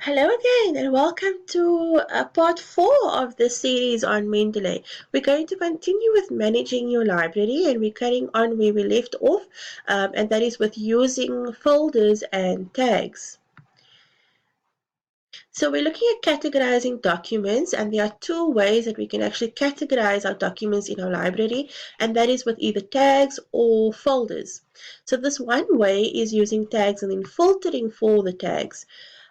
Hello again, and welcome to part 4 of the series on Mendeley. We're going to continue with managing your library, and we're carrying on where we left off, and that is with using folders and tags. So we're looking at categorizing documents, and there are two ways that we can actually categorize our documents in our library, and that is with either tags or folders. So this one way is using tags and then filtering for the tags.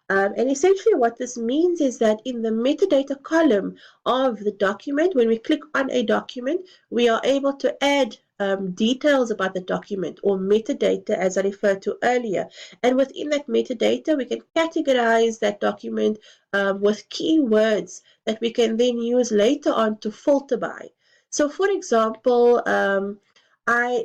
And essentially what this means is that in the metadata column of the document, when we click on a document, we are able to add details about the document, or metadata as I referred to earlier. And within that metadata, we can categorize that document with keywords that we can then use later on to filter by. So for example,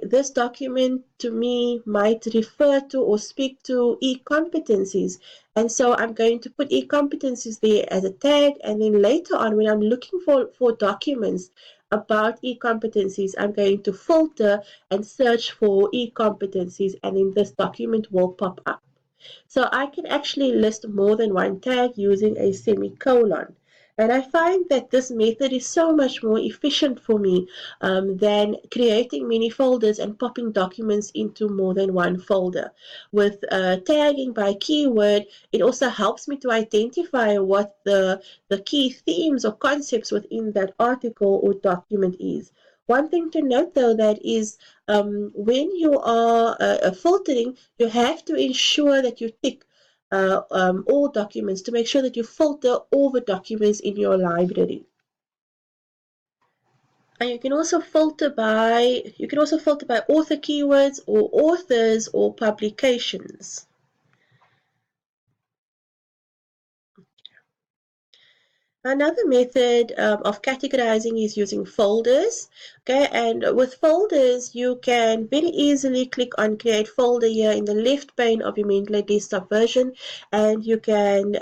this document to me might refer to or speak to e-competencies, and so I'm going to put e-competencies there as a tag, and then later on when I'm looking for documents about e-competencies, I'm going to filter and search for e-competencies, and then this document will pop up. So I can actually list more than one tag using a semicolon. And I find that this method is so much more efficient for me than creating many folders and popping documents into more than one folder. With tagging by keyword, it also helps me to identify what the key themes or concepts within that article or document is. One thing to note though, that is when you are filtering, you have to ensure that you tick all documents to make sure that you filter all the documents in your library. And you can also filter by author keywords or authors or publications. Another method of categorizing is using folders. Okay, and with folders, you can very easily click on Create Folder here in the left pane of your Mendeley desktop version, and you can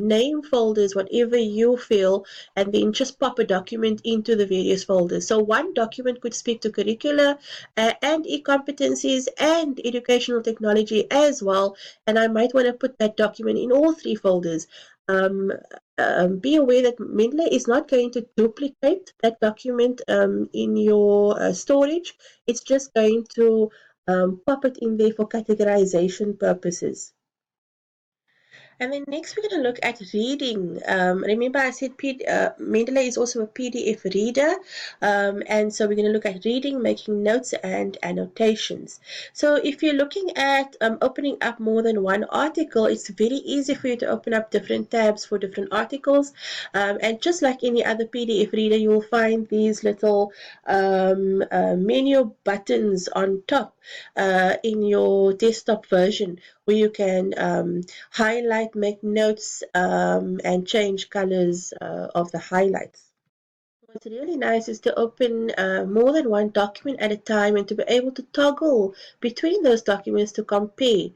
name folders whatever you feel, and then just pop a document into the various folders. So one document could speak to curricula and e-competencies and educational technology as well, and I might want to put that document in all three folders. Be aware that Mendeley is not going to duplicate that document in your storage. It's just going to pop it in there for categorization purposes. And then next we're going to look at reading. Remember I said Mendeley is also a PDF reader, and so we're going to look at reading, making notes, and annotations. So if you're looking at opening up more than one article, it's very easy for you to open up different tabs for different articles, and just like any other PDF reader, you will find these little menu buttons on top in your desktop version, where you can highlight, make notes, and change colors of the highlights. What's really nice is to open more than one document at a time and to be able to toggle between those documents to compare.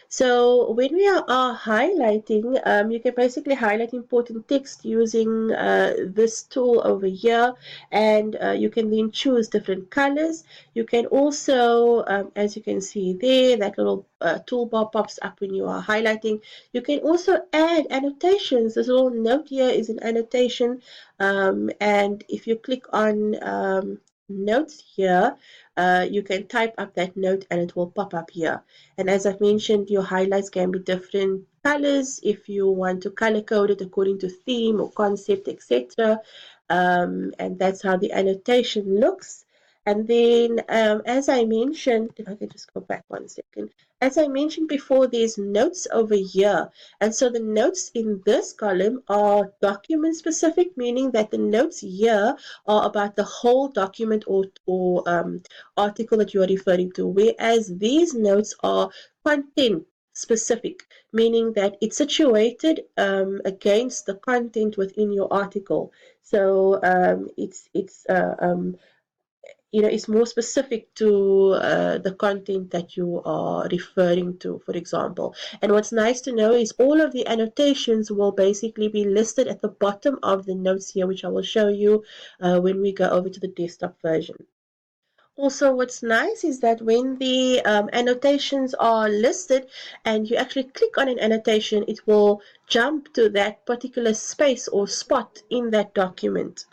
So when we are highlighting, you can basically highlight important text using this tool over here, and you can then choose different colors. You can also, as you can see there, that little toolbar pops up when you are highlighting. You can also add annotations. This little note here is an annotation, and if you click on notes here, you can type up that note and it will pop up here. And as I've mentioned, your highlights can be different colors if you want to color code it according to theme or concept, etc. And that's how the annotation looks. And then, as I mentioned, if I could just go back 1 second. As I mentioned before, there's notes over here. And so the notes in this column are document specific, meaning that the notes here are about the whole document or article that you are referring to, whereas these notes are content specific, meaning that it's situated against the content within your article. So it's more specific to the content that you are referring to, for example. And what's nice to know is all of the annotations will basically be listed at the bottom of the notes here, which I will show you when we go over to the desktop version. Also, what's nice is that when the annotations are listed and you actually click on an annotation, it will jump to that particular space or spot in that document.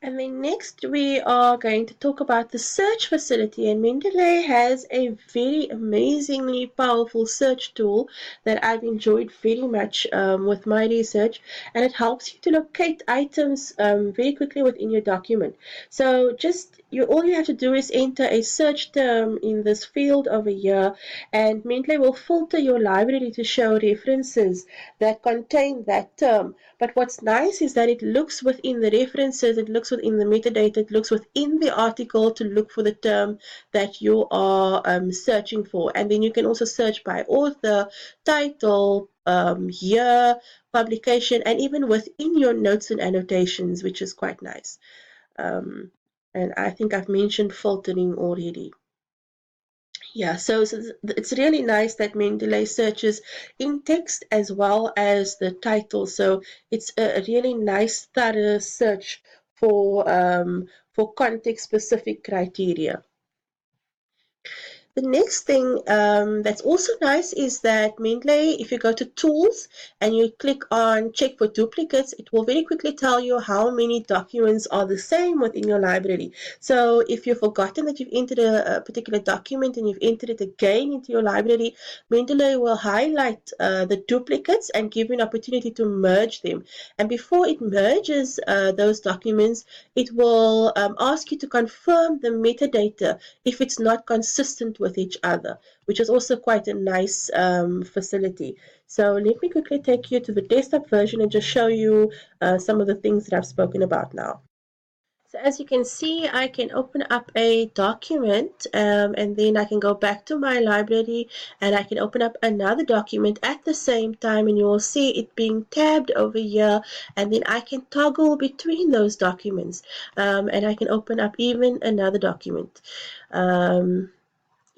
And then next we are going to talk about the search facility, and Mendeley has a very amazingly powerful search tool that I've enjoyed very much with my research, and it helps you to locate items very quickly within your document. So all you have to do is enter a search term in this field over here, and Mendeley will filter your library to show references that contain that term. But what's nice is that it looks within the references, it looks within the metadata, it looks within the article to look for the term that you are searching for. And then you can also search by author, title, year, publication, and even within your notes and annotations, which is quite nice. And I think I've mentioned filtering already. Yeah, so it's really nice that Mendeley searches in text as well as the title. So it's a really nice, thorough search for context-specific criteria. The next thing that's also nice is that Mendeley, if you go to Tools and you click on Check for Duplicates, it will very quickly tell you how many documents are the same within your library. So if you've forgotten that you've entered a particular document and you've entered it again into your library, Mendeley will highlight the duplicates and give you an opportunity to merge them. And before it merges those documents, it will ask you to confirm the metadata if it's not consistent with each other, which is also quite a nice facility. So let me quickly take you to the desktop version and just show you some of the things that I've spoken about now. So as you can see, I can open up a document and then I can go back to my library and I can open up another document at the same time, and you will see it being tabbed over here, and then I can toggle between those documents and I can open up even another document.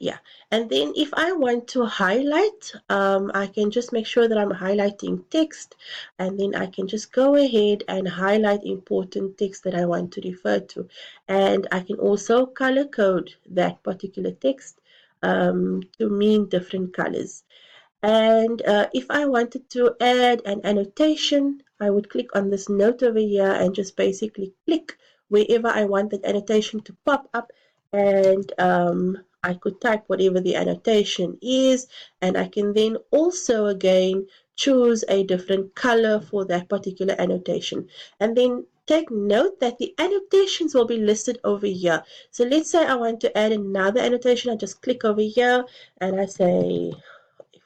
Yeah, and then if I want to highlight, I can just make sure that I'm highlighting text, and then I can just go ahead and highlight important text that I want to refer to. And I can also color code that particular text to mean different colors. And if I wanted to add an annotation, I would click on this note over here and just basically click wherever I want that annotation to pop up, and I could type whatever the annotation is, and I can then also again choose a different color for that particular annotation. And then take note that the annotations will be listed over here. So let's say I want to add another annotation. I just click over here and I say,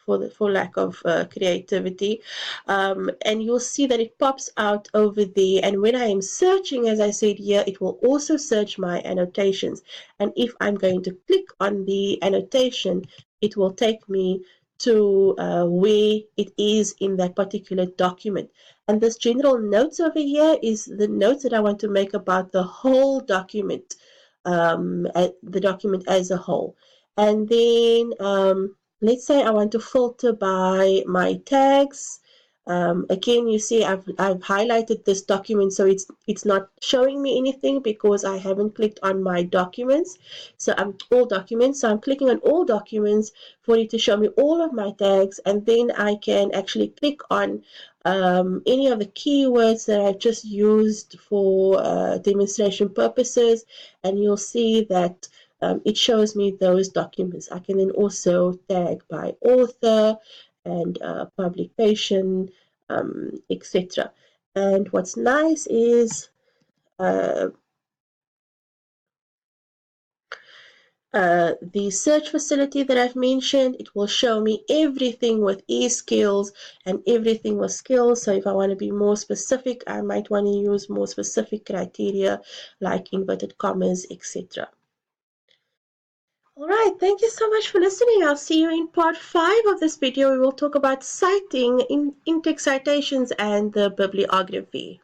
for lack of creativity, and you'll see that it pops out over there, and when I am searching, as I said here, it will also search my annotations, and if I'm going to click on the annotation, it will take me to where it is in that particular document. And this general notes over here is the notes that I want to make about the whole document, the document as a whole. And then let's say I want to filter by my tags. Again, you see I've highlighted this document, so it's not showing me anything because I haven't clicked on my documents. So I'm all documents. So I'm clicking on all documents for it to show me all of my tags, and then I can actually click on any of the keywords that I've just used for demonstration purposes, and you'll see that it shows me those documents. I can then also tag by author and publication, etc. And what's nice is the search facility that I've mentioned. It will show me everything with e-skills and everything with skills. So if I want to be more specific, I might want to use more specific criteria like inverted commas, etc. All right, thank you so much for listening. I'll see you in part 5 of this video. We will talk about citing, in-text citations, and the bibliography.